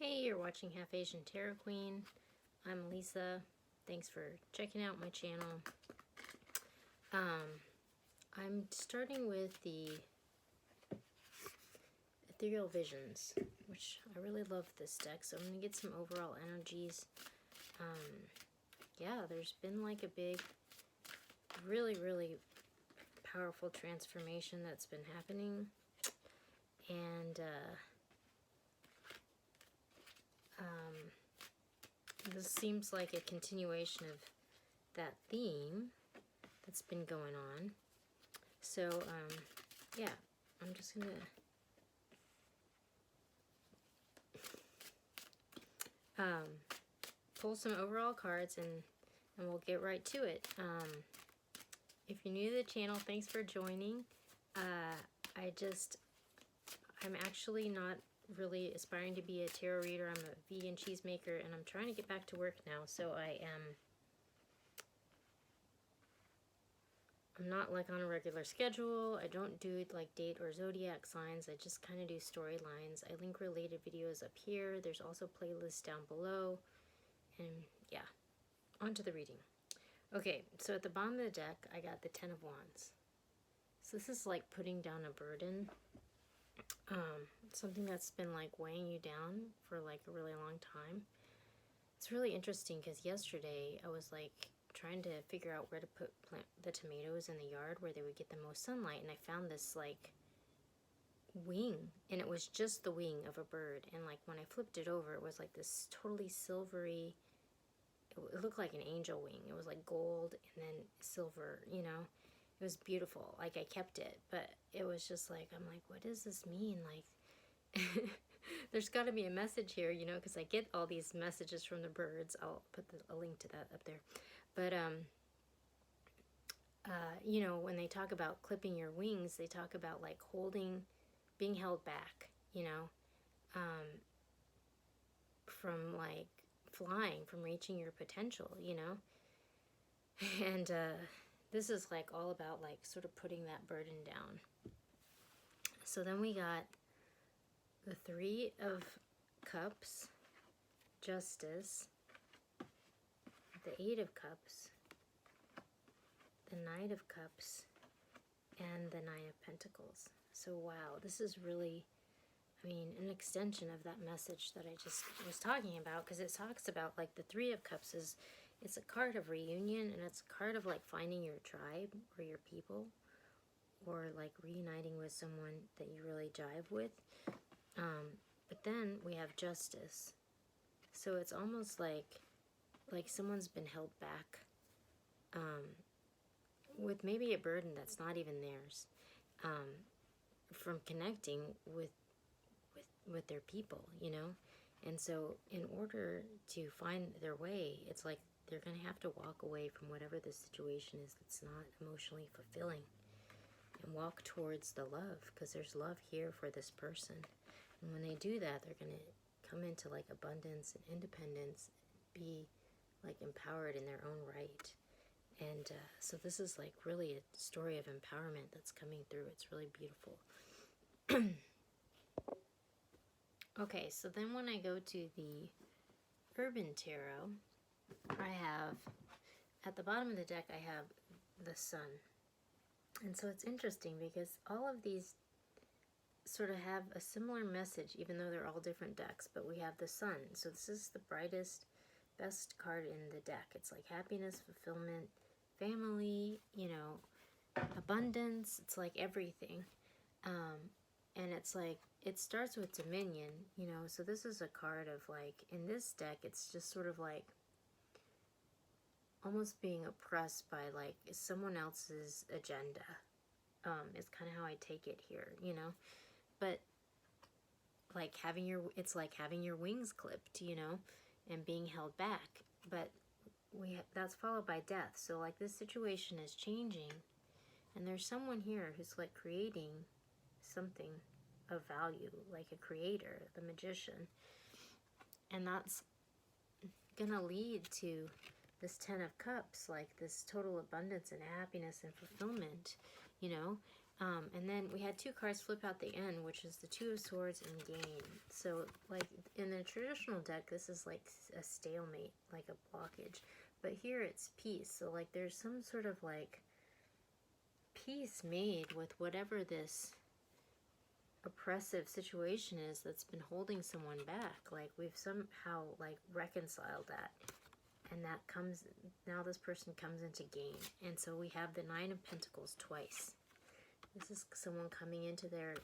Hey, you're watching Half Asian Tarot Queen. I'm Lisa. Thanks for checking out my channel. I'm starting with the Etheric Visions, which I really love this deck, so I'm going to get some overall energies. Yeah, there's been like a big, really powerful transformation that's been happening. And, this seems like a continuation of that theme that's been going on. So, yeah, I'm just gonna pull some overall cards and we'll get right to it. If you're new to the channel, thanks for joining. I'm actually not really aspiring to be a tarot reader. I'm a vegan cheesemaker and I'm trying to get back to work now, so I'm not like on a regular schedule. I don't do like date or zodiac signs. I just kind of do storylines. I link related videos up here. There's also playlists down below. And yeah, on to the reading. Okay, so at the bottom of the deck, I got the Ten of Wands. So this is like putting down a burden. Something that's been like weighing you down for like a really long time. It's really interesting because yesterday I was like trying to figure out where to plant the tomatoes in the yard where they would get the most sunlight, and I found this like wing, and it was just the wing of a bird, and like when I flipped it over, it was like this totally silvery, it looked like an angel wing. It was like gold and then silver, you know. It was beautiful. Like I kept it, but it was just like, I'm like, what does this mean? Like there's got to be a message here, you know, because I get all these messages from the birds. I'll put a link to that up there. But, you know, when they talk about clipping your wings, they talk about like being held back, you know, from like flying, from reaching your potential, you know. And this is like all about like sort of putting that burden down. So then we got the Three of Cups, Justice, the Eight of Cups, the Knight of Cups, and the Nine of Pentacles. So wow, this is really, I mean, an extension of that message that I just was talking about, because it talks about like the Three of Cups it's a card of reunion, and it's a card of like finding your tribe or your people, or like reuniting with someone that you really jive with. But then we have Justice. So it's almost like someone's been held back with maybe a burden that's not even theirs, from connecting with their people, you know. And so in order to find their way, it's like they're going to have to walk away from whatever the situation is that's not emotionally fulfilling and walk towards the love, because there's love here for this person. And when they do that, they're going to come into like abundance and independence, be like empowered in their own right. And so this is like really a story of empowerment that's coming through. It's really beautiful. Okay, so then when I go to the Urban Tarot, I have, at the bottom of the deck, I have the Sun. And so it's interesting because all of these sort of have a similar message, even though they're all different decks. But we have the Sun. So this is the brightest, best card in the deck. It's like happiness, fulfillment, family, you know, abundance. It's like everything. And it's like, it starts with dominion, you know. So this is a card of like, in this deck, it's just sort of like almost being oppressed by like someone else's agenda. Is kind of how I take it here, you know. But like it's like having your wings clipped, you know, and being held back. But that's followed by death. So like this situation is changing, and there's someone here who's like creating something of value, like a creator, the magician. And that's gonna lead to this Ten of Cups, like this total abundance and happiness and fulfillment, you know. And then we had 2 cards flip out the end, which is the 2 of Swords and Gain. So, like, in the traditional deck, this is like a stalemate, like a blockage. But here it's peace. So, like, there's some sort of, like, peace made with whatever this oppressive situation is that's been holding someone back. Like, we've somehow, like, reconciled that. And that comes, now this person comes into gain. And so we have the 9 of Pentacles twice. This is someone coming into their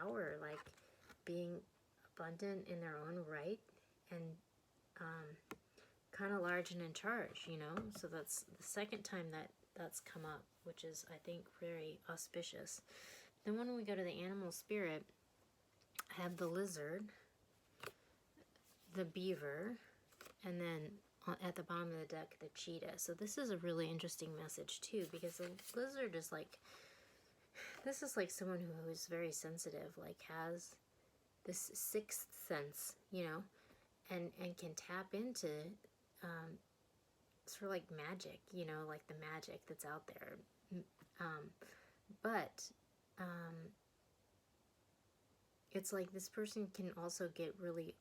power, like being abundant in their own right and kind of large and in charge, you know? So that's the second time that that's come up, which is, I think, very auspicious. Then when we go to the animal spirit, I have the lizard, the beaver, and then at the bottom of the deck, the cheetah. So this is a really interesting message too, because the lizard is like, this is like someone who is very sensitive, like has this sixth sense, you know, and can tap into sort of like magic, you know, like the magic that's out there. But it's like this person can also get really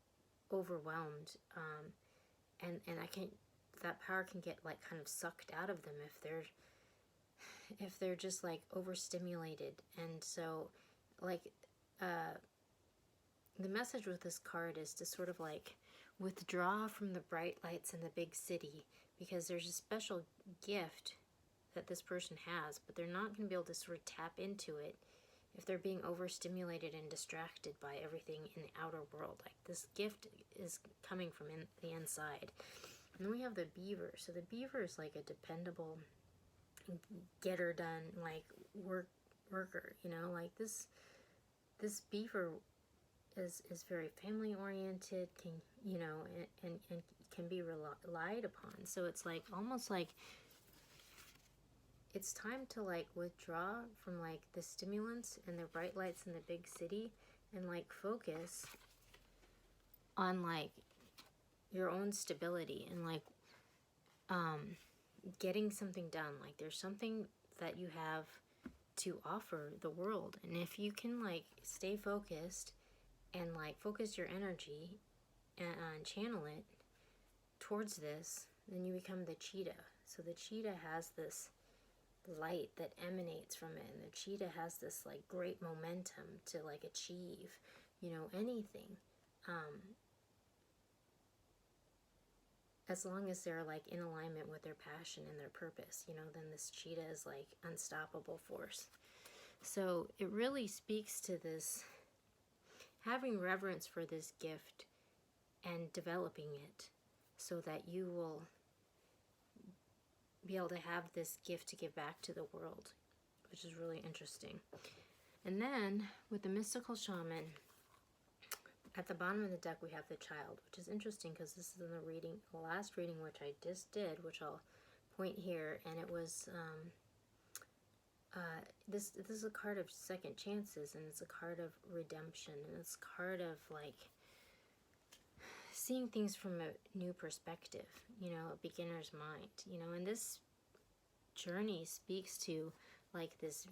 overwhelmed, and that power can get like kind of sucked out of them if they're just like overstimulated. And so like the message with this card is to sort of like withdraw from the bright lights in the big city, because there's a special gift that this person has, but they're not going to be able to sort of tap into it if they're being overstimulated and distracted by everything in the outer world. Like, this gift is coming from the inside. And then we have the beaver. So the beaver is like a dependable, getter done, like worker, you know, like this beaver is very family oriented, can, you know, and can be relied upon. So it's like almost like it's time to like withdraw from like the stimulants and the bright lights in the big city and like focus on like your own stability and like getting something done. Like, there's something that you have to offer the world, and if you can like stay focused and like focus your energy and channel it towards this, then you become the cheetah. So the cheetah has this light that emanates from it, and the cheetah has this like great momentum to like achieve, you know, anything, as long as they're like in alignment with their passion and their purpose, you know, then this cheetah is like unstoppable force. So it really speaks to this having reverence for this gift and developing it so that you will be able to have this gift to give back to the world, which is really interesting. And then with the mystical shaman, at the bottom of the deck we have the child, which is interesting because this is in the last reading which I just did, which I'll point here, and it was this is a card of second chances, and it's a card of redemption, and it's a card of like seeing things from a new perspective, you know, a beginner's mind, you know. And this journey speaks to like this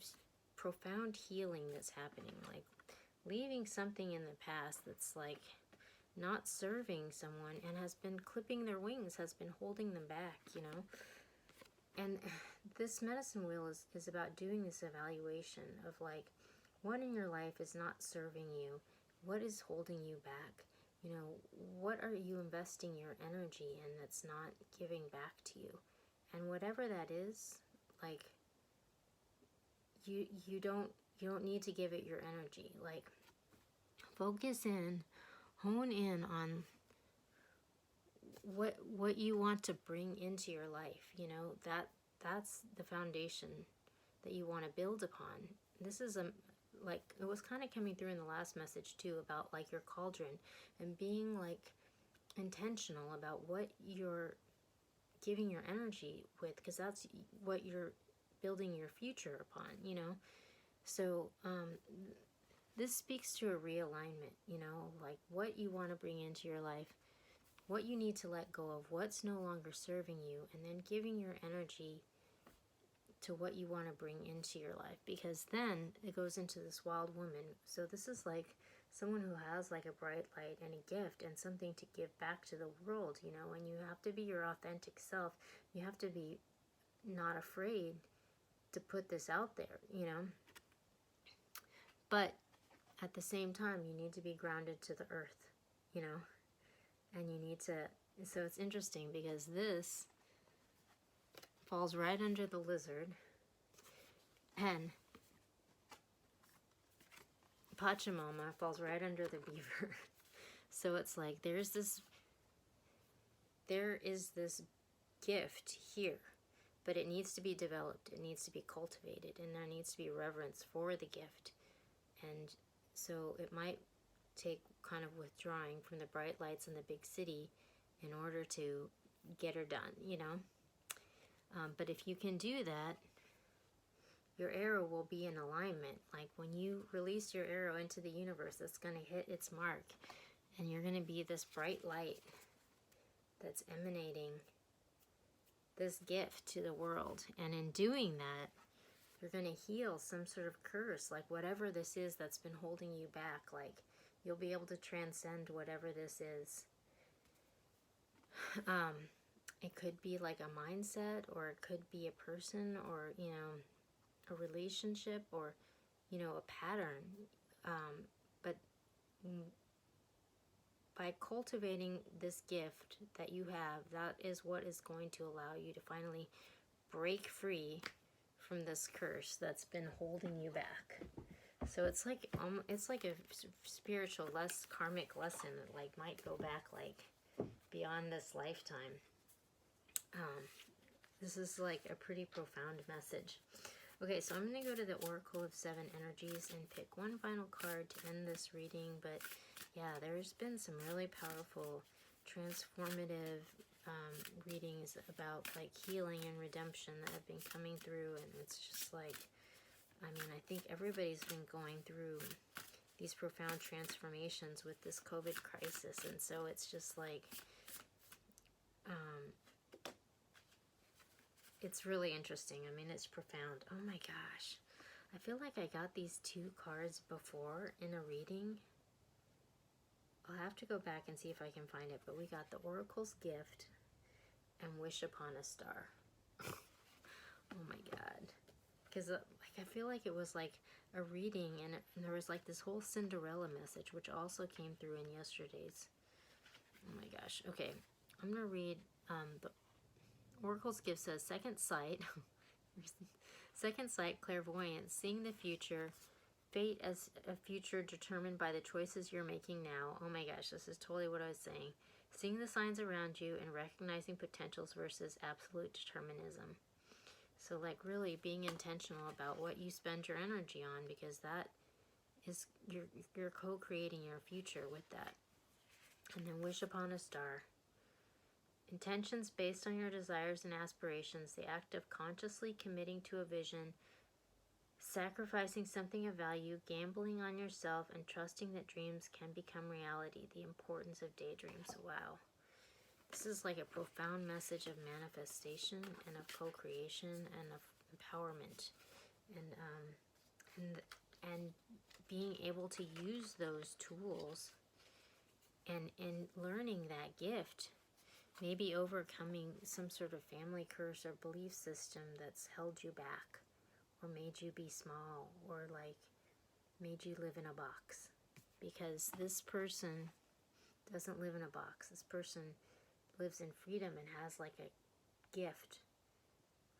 profound healing that's happening, like leaving something in the past that's like not serving someone and has been clipping their wings, has been holding them back, you know. And this medicine wheel is about doing this evaluation of like, what in your life is not serving you, what is holding you back, you know, what are you investing your energy in that's not giving back to you. And whatever that is, like, you don't need to give it your energy. Like, focus in, hone in on what you want to bring into your life, you know. That's the foundation that you want to build upon. This is like, it was kind of coming through in the last message too, about like your cauldron and being like intentional about what you're giving your energy with, because that's what you're building your future upon, you know. So this speaks to a realignment, you know, like what you want to bring into your life, what you need to let go of, what's no longer serving you, and then giving your energy to what you want to bring into your life, because then it goes into this wild woman. So this is like someone who has like a bright light and a gift and something to give back to the world, you know, and you have to be your authentic self. You have to be not afraid to put this out there, you know. But at the same time, you need to be grounded to the earth, you know, and you need to, so it's interesting because this falls right under the lizard, and Pachamama falls right under the beaver. So it's like there is this gift here, but it needs to be developed, it needs to be cultivated, and there needs to be reverence for the gift. And so it might take kind of withdrawing from the bright lights in the big city in order to get her done, you know. But if you can do that, your arrow will be in alignment. Like when you release your arrow into the universe, it's going to hit its mark. And you're going to be this bright light that's emanating this gift to the world. And in doing that, you're going to heal some sort of curse. Like whatever this is that's been holding you back. Like you'll be able to transcend whatever this is. It could be like a mindset, or it could be a person, or, you know, a relationship, or, you know, a pattern. But by cultivating this gift that you have, that is what is going to allow you to finally break free from this curse that's been holding you back. So it's like a spiritual, less karmic lesson that like might go back like beyond this lifetime. This is like a pretty profound message. Okay, so I'm going to go to the Oracle of Seven Energies and pick one final card to end this reading. But yeah, there's been some really powerful, transformative readings about like healing and redemption that have been coming through. And it's just like, I mean, I think everybody's been going through these profound transformations with this COVID crisis. And so it's just like, it's really interesting. I mean, it's profound. Oh my gosh. I feel like I got these two cards before in a reading. I'll have to go back and see if I can find it. But we got the Oracle's Gift and Wish Upon a Star. Oh my god. Because like I feel like it was like a reading, and there was like this whole Cinderella message, which also came through in yesterday's. Oh my gosh. Okay. I'm going to read the Oracle's Gift says, second sight, clairvoyance, seeing the future, fate as a future determined by the choices you're making now. Oh my gosh, this is totally what I was saying. Seeing the signs around you and recognizing potentials versus absolute determinism. So like really being intentional about what you spend your energy on, because that is, you're co-creating your future with that. And then Wish Upon a Star. Intentions based on your desires and aspirations, the act of consciously committing to a vision, sacrificing something of value, gambling on yourself, and trusting that dreams can become reality. The importance of daydreams. Wow. This is like a profound message of manifestation and of co-creation and of empowerment. And being able to use those tools and in learning that gift. Maybe overcoming some sort of family curse or belief system that's held you back, or made you be small, or like made you live in a box. Because this person doesn't live in a box. This person lives in freedom and has like a gift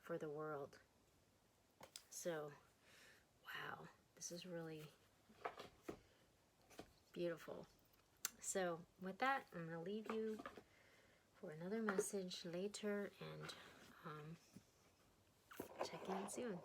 for the world. So, wow, this is really beautiful. So, with that, I'm going to leave you for another message later, and check in soon.